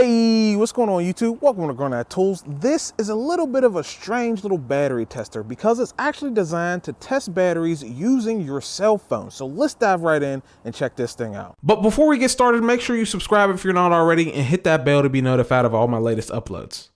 Hey, what's going on YouTube? Welcome to Garnett-Tools. This is a little bit of a strange little battery tester because it's actually designed to test batteries using your cell phone. So let's dive right in and check this thing out. But before we get started, make sure you subscribe if you're not already and hit that bell to be notified of all my latest uploads.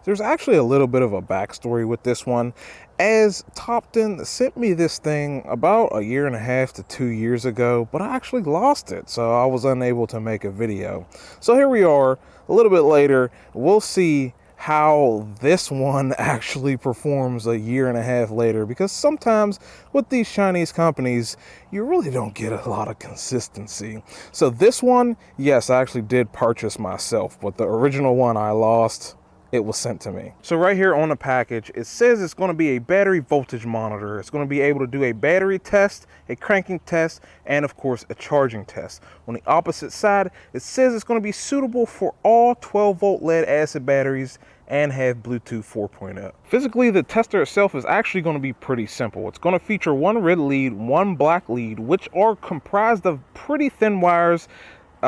There's actually a little bit of a backstory with this one, as TOPDON sent me this thing about 1.5 to 2 years ago, but I actually lost it, so I was unable to make a video. So here we are, a little bit later. We'll see how this one actually performs 1.5 years later, because sometimes with these Chinese companies, you really don't get a lot of consistency. So this one, yes, I actually did purchase myself, but the original one I lost. It was sent to me. So right here on the package, it says it's going to be a battery voltage monitor. It's going to be able to do a battery test, a cranking test, and of course a charging test. On the opposite side, it says it's going to be suitable for all 12-volt lead acid batteries and have Bluetooth 4.0. Physically, the tester itself is actually going to be pretty simple. It's going to feature one red lead, one black lead, which are comprised of pretty thin wires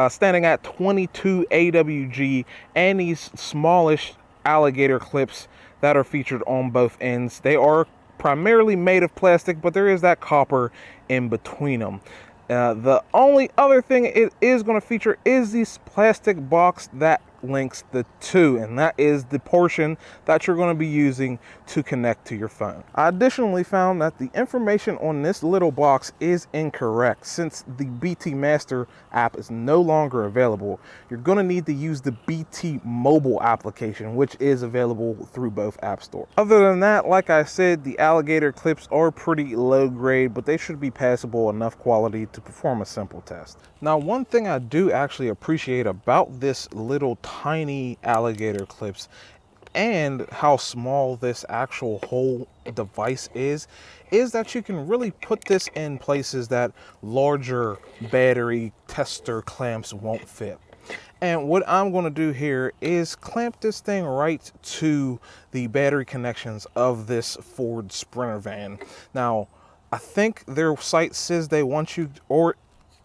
standing at 22 AWG, and these smallish alligator clips that are featured on both ends. They are primarily made of plastic, but there is that copper in between them. The only other thing it is going to feature is this plastic box that links the two, and that is the portion that you're going to be using to connect to your phone. I additionally found that the information on this little box is incorrect, since the BT Master app is no longer available. You're going to need to use the BT mobile application, which is available through both app stores. Other than that, like I said, the alligator clips are pretty low grade, but they should be passable enough quality to perform a simple test. Now, one thing I do actually appreciate about this little tiny alligator clips and how small this actual whole device is that you can really put this in places that larger battery tester clamps won't fit. And what I'm going to do here is clamp this thing right to the battery connections of this Ford Sprinter van. Now, I think their site says they want you, or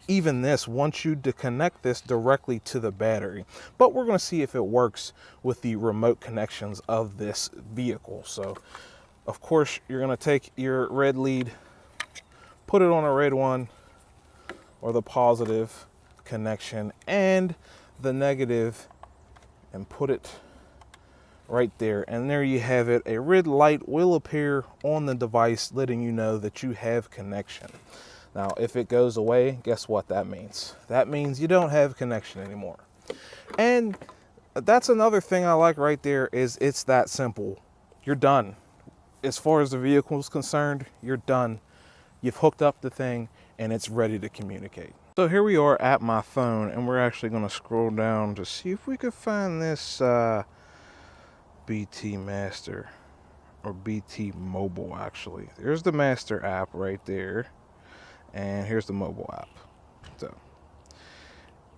even this wants you to connect this directly to the battery, but we're going to see if it works with the remote connections of this vehicle. So of course you're going to take your red lead, put it on a red one, or the positive connection, and the negative, and put it right there, and there you have it. A red light will appear on the device letting you know that you have connection. Now, if it goes away, guess what that means? That means you don't have connection anymore. And that's another thing I like right there, is it's that simple. You're done. As far as the vehicle is concerned, you're done. You've hooked up the thing and it's ready to communicate. So here we are at my phone, and we're actually going to scroll down to see if we could find this BT Master, or BT Mobile actually. There's the Master app right there. And here's the mobile app. So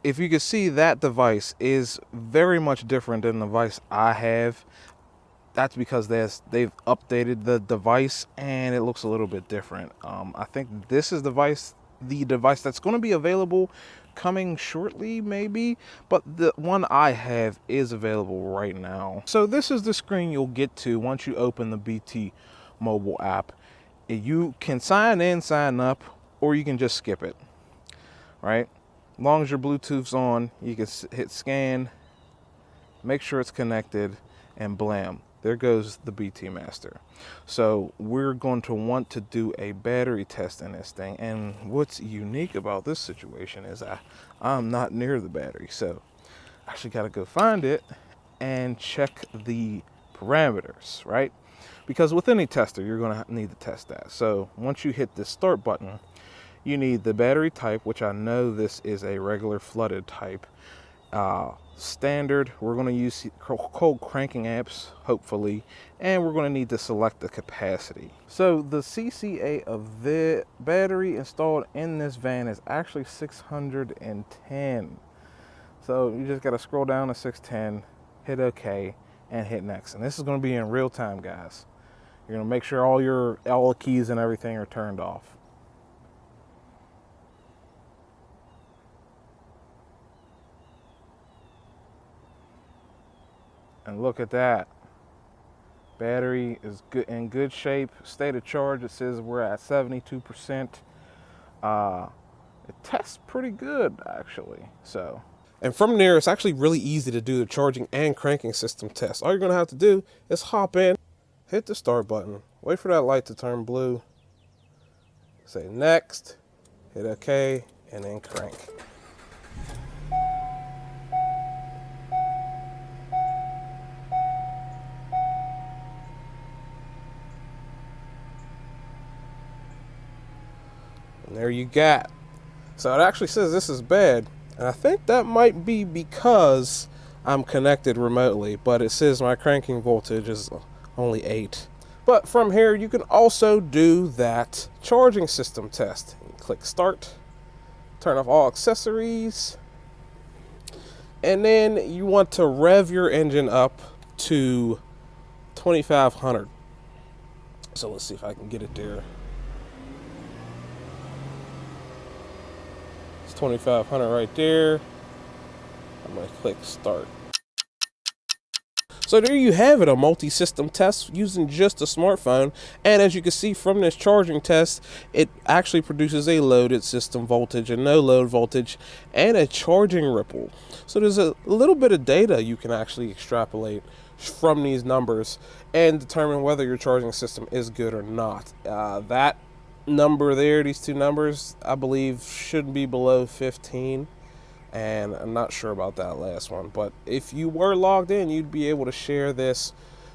if you can see, that device is very much different than the device I have. That's because they've updated the device and it looks a little bit different. I think this is the device that's going to be available coming shortly, maybe, but the one I have is available right now. So this is the screen you'll get to once you open the BT mobile app. You can sign in, sign up, or you can just skip it, right? As long as your Bluetooth's on, you can hit scan, make sure it's connected, and blam, there goes the BT Master. So we're going to want to do a battery test in this thing, and what's unique about this situation is I'm not near the battery, so I actually got to go find it and check the parameters, right? Because with any tester, you're going to need to test that. So once you hit the start button, you need the battery type, which I know this is a regular flooded type. Standard, we're going to use cold cranking amps, hopefully, and we're going to need to select the capacity. So the CCA of the battery installed in this van is actually 610. So you just got to scroll down to 610, hit OK, and hit next. And this is going to be in real time, guys. You're gonna make sure all the keys and everything are turned off. And look at that. Battery is good, in good shape. State of charge, it says we're at 72%. It tests pretty good, actually. So, and from there, it's actually really easy to do the charging and cranking system test. All you're gonna have to do is hop in, hit the start button, wait for that light to turn blue, say next, hit OK, and then crank. And there you got. So it actually says this is bad. And I think that might be because I'm connected remotely, but it says my cranking voltage is only 8. But from here, you can also do that charging system test. You click start, turn off all accessories, and then you want to rev your engine up to 2500. So let's see if I can get it there. 2500 right there. I'm going to click start. So there you have it, a multi-system test using just a smartphone. And as you can see from this charging test, it actually produces a loaded system voltage, a no load voltage, and a charging ripple. So there's a little bit of data you can actually extrapolate from these numbers and determine whether your charging system is good or not. That number there, these two numbers, I believe should be below 15, and I'm not sure about that last one, but if you were logged in, you'd be able to share this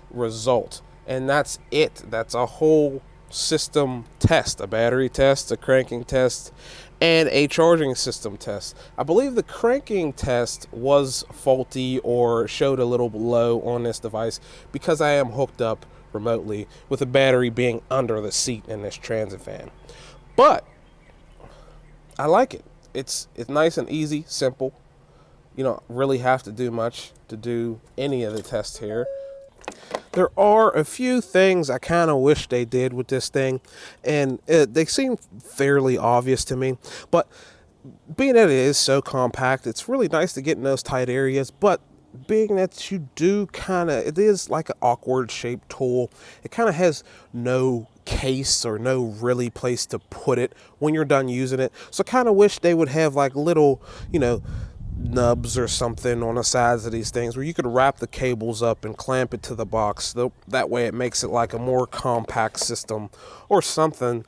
result. And that's it. That's a whole system test, a battery test, a cranking test, and a charging system test. I believe the cranking test was faulty or showed a little low on this device because I am hooked up remotely with the battery being under the seat in this transit van. But I like it. It's nice and easy, simple. You don't really have to do much to do any of the tests here. There are a few things I kind of wish they did with this thing, and they seem fairly obvious to me, but being that it is so compact, it's really nice to get in those tight areas. But being that you do it is like an awkward shaped tool, it kind of has no case or no really place to put it when you're done using it. So I kind of wish they would have like little, nubs or something on the sides of these things where you could wrap the cables up and clamp it to the box. That way it makes it like a more compact system or something.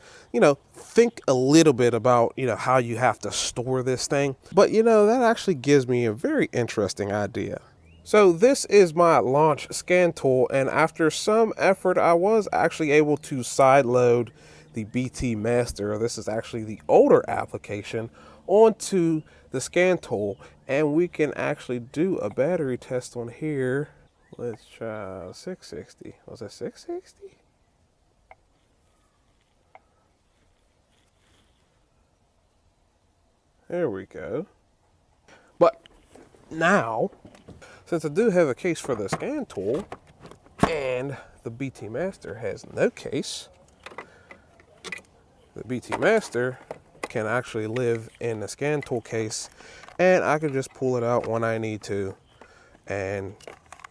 Think a little bit about, how you have to store this thing. But, that actually gives me a very interesting idea. So this is my launch scan tool, and after some effort, I was actually able to side load the BT Master. This is actually the older application onto the scan tool, and we can actually do a battery test on here. Let's try 660. Was that 660? There we go. But now, since I do have a case for the scan tool and the BT Master has no case, the BT Master can actually live in the scan tool case, and I can just pull it out when I need to and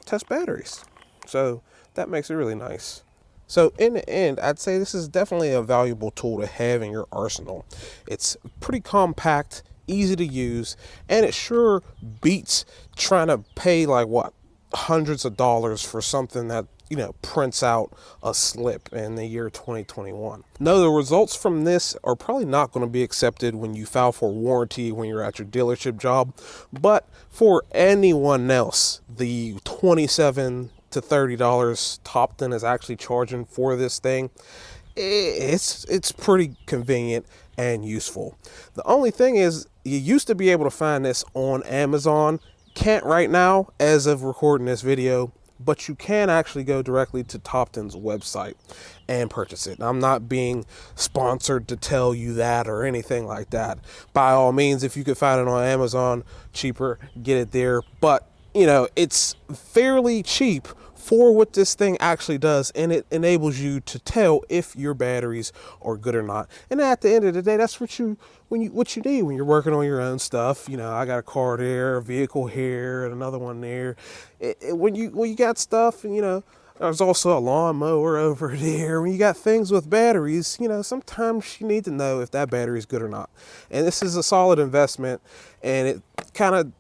test batteries. So that makes it really nice. So in the end, I'd say this is definitely a valuable tool to have in your arsenal. It's pretty compact, easy to use, and it sure beats trying to pay like hundreds of dollars for something that prints out a slip in the year 2021. No, the results from this are probably not going to be accepted when you file for warranty when you're at your dealership job, but for anyone else, the $27 to $30 TOPDON is actually charging for this thing. It's pretty convenient and useful. The only thing is, you used to be able to find this on Amazon. Can't right now as of recording this video, but you can actually go directly to TOPDON's website and purchase it. I'm not being sponsored to tell you that or anything like that. By all means, if you could find it on Amazon cheaper, get it there. But it's fairly cheap for what this thing actually does, and it enables you to tell if your batteries are good or not. And at the end of the day, that's what you need when you're working on your own stuff. You know, I got a car there, a vehicle here, and another one there. When you got stuff, and you know, there's also a lawnmower over there. When you got things with batteries, you know, sometimes you need to know if that battery is good or not. And this is a solid investment, and it kind of,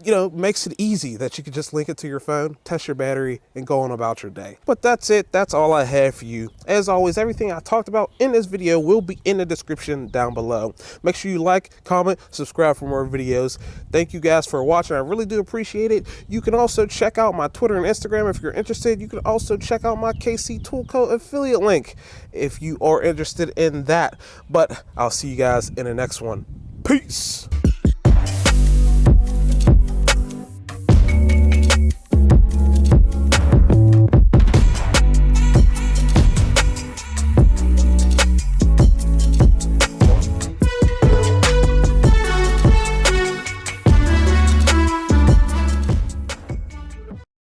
you know, makes it easy that you can just link it to your phone, test your battery, and go on about your day. But that's it. That's all I have for you. As always, everything I talked about in this video will be in the description down below. Make sure you like, comment, subscribe for more videos. Thank you guys for watching. I really do appreciate it. You can also check out my Twitter and Instagram if you're interested. You can also check out my KC Tool Co affiliate link if you are interested in that. But I'll see you guys in the next one. Peace.